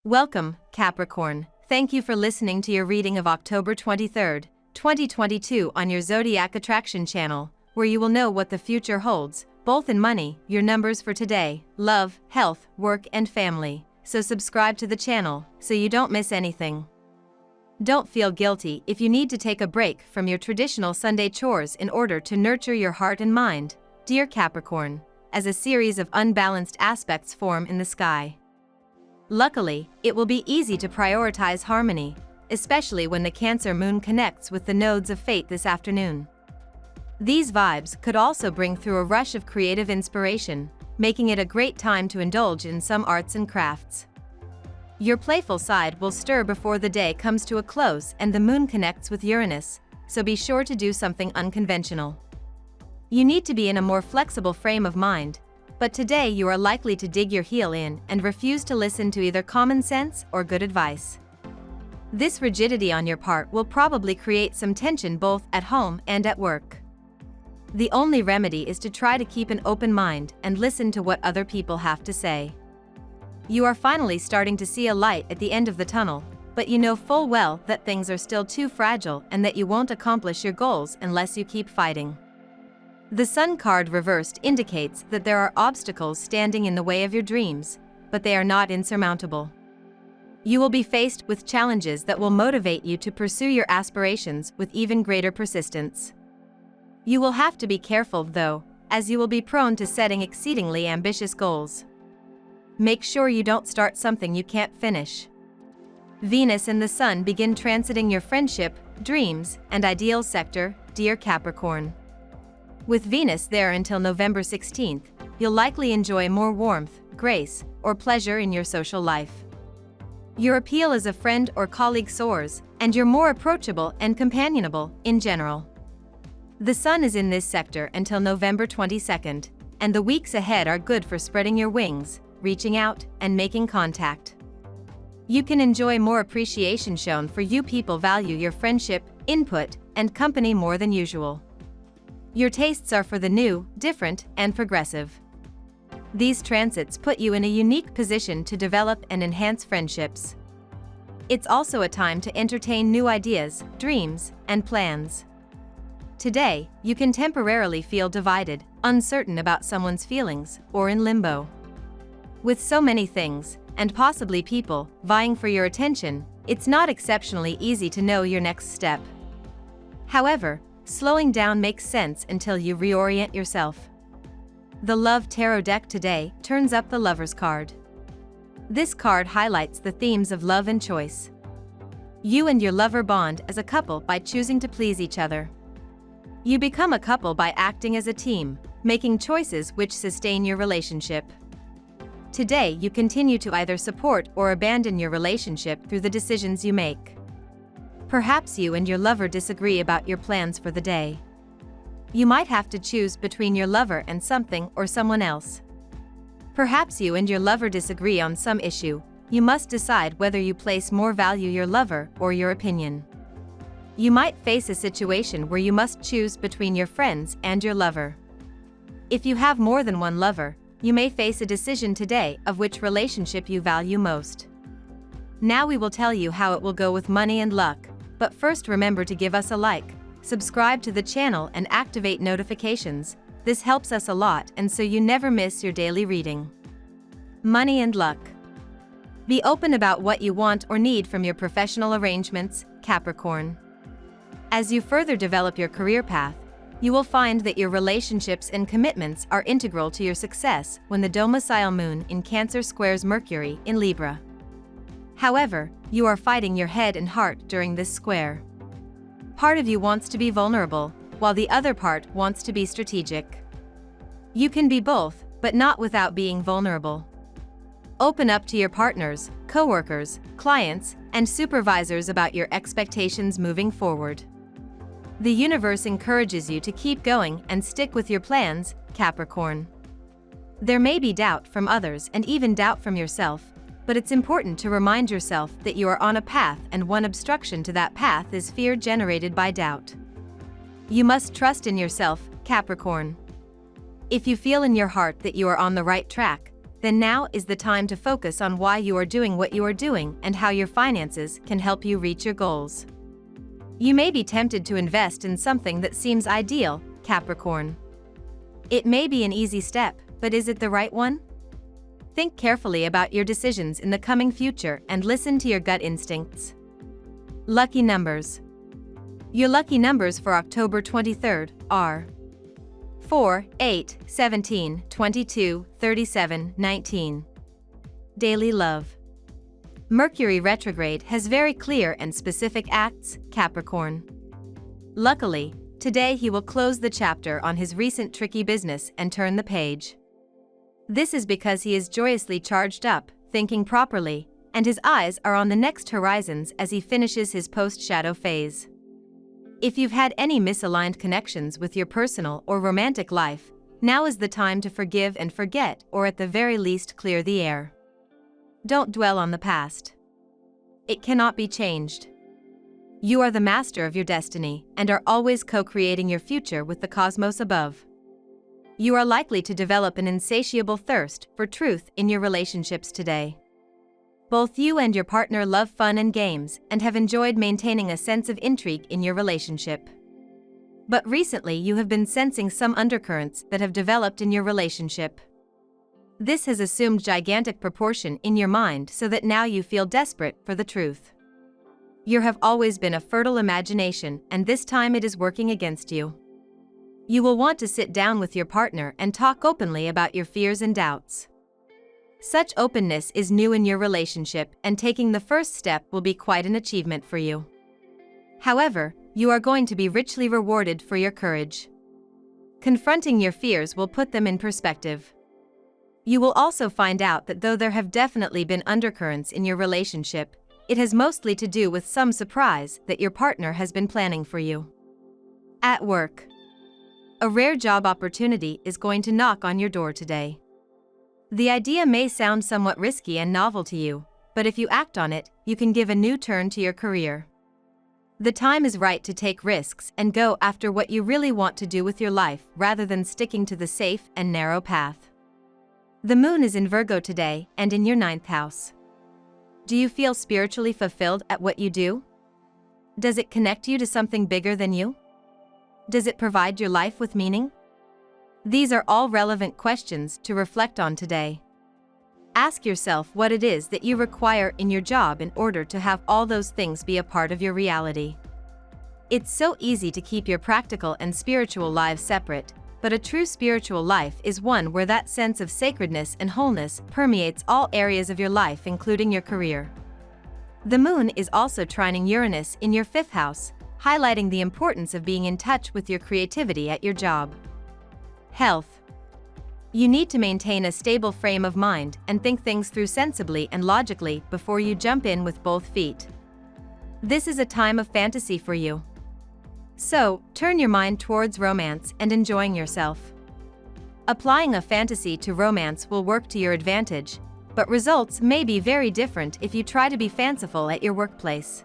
Welcome, Capricorn. Thank you for listening to your reading of October 23rd, 2022 on your Zodiac Attraction channel, where you will know what the future holds, both in money, your numbers for today, love, health, work and family. So subscribe to the channel, so you don't miss anything. Don't feel guilty if you need to take a break from your traditional Sunday chores in order to nurture your heart and mind, dear Capricorn, as a series of unbalanced aspects form in the sky. Luckily, it will be easy to prioritize harmony, especially when the Cancer moon connects with the nodes of fate this afternoon. These vibes could also bring through a rush of creative inspiration, making it a great time to indulge in some arts and crafts. Your playful side will stir before the day comes to a close and the moon connects with Uranus, so be sure to do something unconventional. You need to be in a more flexible frame of mind, but today you are likely to dig your heel in and refuse to listen to either common sense or good advice. This rigidity on your part will probably create some tension both at home and at work. The only remedy is to try to keep an open mind and listen to what other people have to say. You are finally starting to see a light at the end of the tunnel, but you know full well that things are still too fragile and that you won't accomplish your goals unless you keep fighting. The Sun card reversed indicates that there are obstacles standing in the way of your dreams, but they are not insurmountable. You will be faced with challenges that will motivate you to pursue your aspirations with even greater persistence. You will have to be careful, though, as you will be prone to setting exceedingly ambitious goals. Make sure you don't start something you can't finish. Venus and the Sun begin transiting your friendship, dreams, and ideals sector, dear Capricorn. With Venus there until November 16th, you'll likely enjoy more warmth, grace, or pleasure in your social life. Your appeal as a friend or colleague soars, and you're more approachable and companionable in general. The Sun is in this sector until November 22nd, and the weeks ahead are good for spreading your wings, reaching out, and making contact. You can enjoy more appreciation shown for you. People value your friendship, input, and company more than usual. Your tastes are for the new, different, and progressive. These transits put you in a unique position to develop and enhance friendships. It's also a time to entertain new ideas, dreams, and plans. Today, you can temporarily feel divided, uncertain about someone's feelings, or in limbo. With so many things, and possibly people, vying for your attention, it's not exceptionally easy to know your next step. However, slowing down makes sense until you reorient yourself. The Love Tarot deck today turns up the Lover's card. This card highlights the themes of love and choice. You and your lover bond as a couple by choosing to please each other. You become a couple by acting as a team, making choices which sustain your relationship. Today you continue to either support or abandon your relationship through the decisions you make. Perhaps you and your lover disagree about your plans for the day. You might have to choose between your lover and something or someone else. Perhaps you and your lover disagree on some issue. You must decide whether you place more value your lover or your opinion. You might face a situation where you must choose between your friends and your lover. If you have more than one lover, you may face a decision today of which relationship you value most. Now we will tell you how it will go with money and luck. But first remember to give us a like, subscribe to the channel and activate notifications. This helps us a lot and so you never miss your daily reading. Money and luck. Be open about what you want or need from your professional arrangements, Capricorn. As you further develop your career path, you will find that your relationships and commitments are integral to your success when the domicile moon in Cancer squares Mercury in Libra. However, you are fighting your head and heart during this square. Part of you wants to be vulnerable, while the other part wants to be strategic. You can be both, but not without being vulnerable. Open up to your partners, coworkers, clients, and supervisors about your expectations moving forward. The universe encourages you to keep going and stick with your plans, Capricorn. There may be doubt from others and even doubt from yourself, but it's important to remind yourself that you are on a path and one obstruction to that path is fear generated by doubt. You must trust in yourself, Capricorn. If you feel in your heart that you are on the right track, then now is the time to focus on why you are doing what you are doing and how your finances can help you reach your goals. You may be tempted to invest in something that seems ideal, Capricorn. It may be an easy step, but is it the right one? Think carefully about your decisions in the coming future and listen to your gut instincts. Lucky numbers. Your lucky numbers for October 23rd are 4, 8, 17, 22, 37, 19. Daily love. Mercury retrograde has very clear and specific acts, Capricorn. Luckily, today he will close the chapter on his recent tricky business and turn the page. This is because he is joyously charged up, thinking properly, and his eyes are on the next horizons as he finishes his post-shadow phase. If you've had any misaligned connections with your personal or romantic life, now is the time to forgive and forget, or at the very least clear the air. Don't dwell on the past. It cannot be changed. You are the master of your destiny and are always co-creating your future with the cosmos above. You are likely to develop an insatiable thirst for truth in your relationships today. Both you and your partner love fun and games and have enjoyed maintaining a sense of intrigue in your relationship. But recently you have been sensing some undercurrents that have developed in your relationship. This has assumed gigantic proportion in your mind so that now you feel desperate for the truth. You have always been a fertile imagination, and this time it is working against you. You will want to sit down with your partner and talk openly about your fears and doubts. Such openness is new in your relationship, and taking the first step will be quite an achievement for you. However, you are going to be richly rewarded for your courage. Confronting your fears will put them in perspective. You will also find out that though there have definitely been undercurrents in your relationship, it has mostly to do with some surprise that your partner has been planning for you. At work. A rare job opportunity is going to knock on your door today. The idea may sound somewhat risky and novel to you, but if you act on it, you can give a new turn to your career. The time is right to take risks and go after what you really want to do with your life rather than sticking to the safe and narrow path. The moon is in Virgo today and in your 9th house. Do you feel spiritually fulfilled at what you do? Does it connect you to something bigger than you? Does it provide your life with meaning? These are all relevant questions to reflect on today. Ask yourself what it is that you require in your job in order to have all those things be a part of your reality. It's so easy to keep your practical and spiritual lives separate, but a true spiritual life is one where that sense of sacredness and wholeness permeates all areas of your life, including your career. The moon is also trining Uranus in your 5th house, highlighting the importance of being in touch with your creativity at your job. Health. You need to maintain a stable frame of mind and think things through sensibly and logically before you jump in with both feet. This is a time of fantasy for you. So, turn your mind towards romance and enjoying yourself. Applying a fantasy to romance will work to your advantage, but results may be very different if you try to be fanciful at your workplace.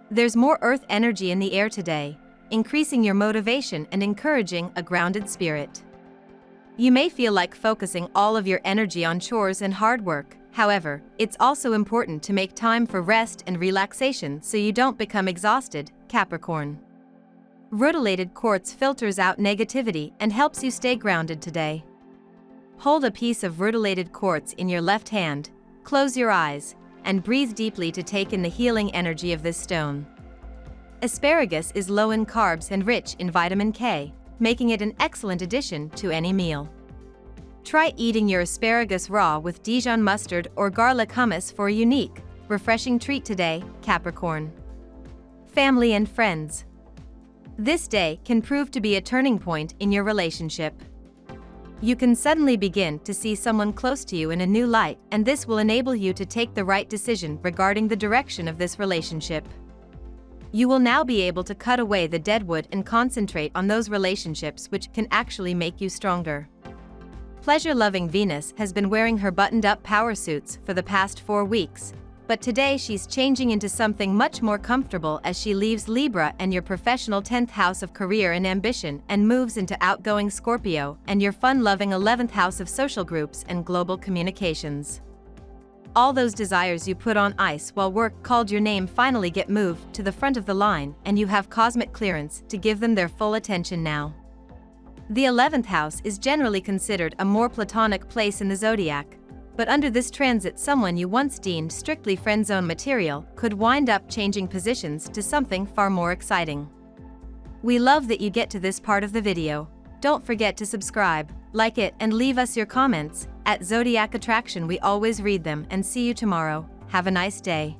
There's more earth energy in the air today, increasing your motivation and encouraging a grounded spirit. You may feel like focusing all of your energy on chores and hard work. However, it's also important to make time for rest and relaxation so you don't become exhausted, Capricorn. Rutilated quartz filters out negativity and helps you stay grounded today. Hold a piece of rutilated quartz in your left hand, close your eyes, and breathe deeply to take in the healing energy of this stone. Asparagus is low in carbs and rich in vitamin K, making it an excellent addition to any meal. Try eating your asparagus raw with Dijon mustard or garlic hummus for a unique, refreshing treat today, Capricorn. Family and friends. This day can prove to be a turning point in your relationship. You can suddenly begin to see someone close to you in a new light, and this will enable you to take the right decision regarding the direction of this relationship. You will now be able to cut away the deadwood and concentrate on those relationships which can actually make you stronger. Pleasure-loving Venus has been wearing her buttoned-up power suits for the past 4 weeks, But today she's changing into something much more comfortable as she leaves Libra and your professional 10th house of career and ambition and moves into outgoing Scorpio and your fun-loving 11th house of social groups and global communications. All those desires you put on ice while work called your name finally get moved to the front of the line, and you have cosmic clearance to give them their full attention now. The 11th house is generally considered a more platonic place in the zodiac, but under this transit someone you once deemed strictly friend zone material could wind up changing positions to something far more exciting. We love that you get to this part of the video. Don't forget to subscribe, like it, and leave us your comments. At Zodiac Attraction we always read them, and see you tomorrow. Have a nice day.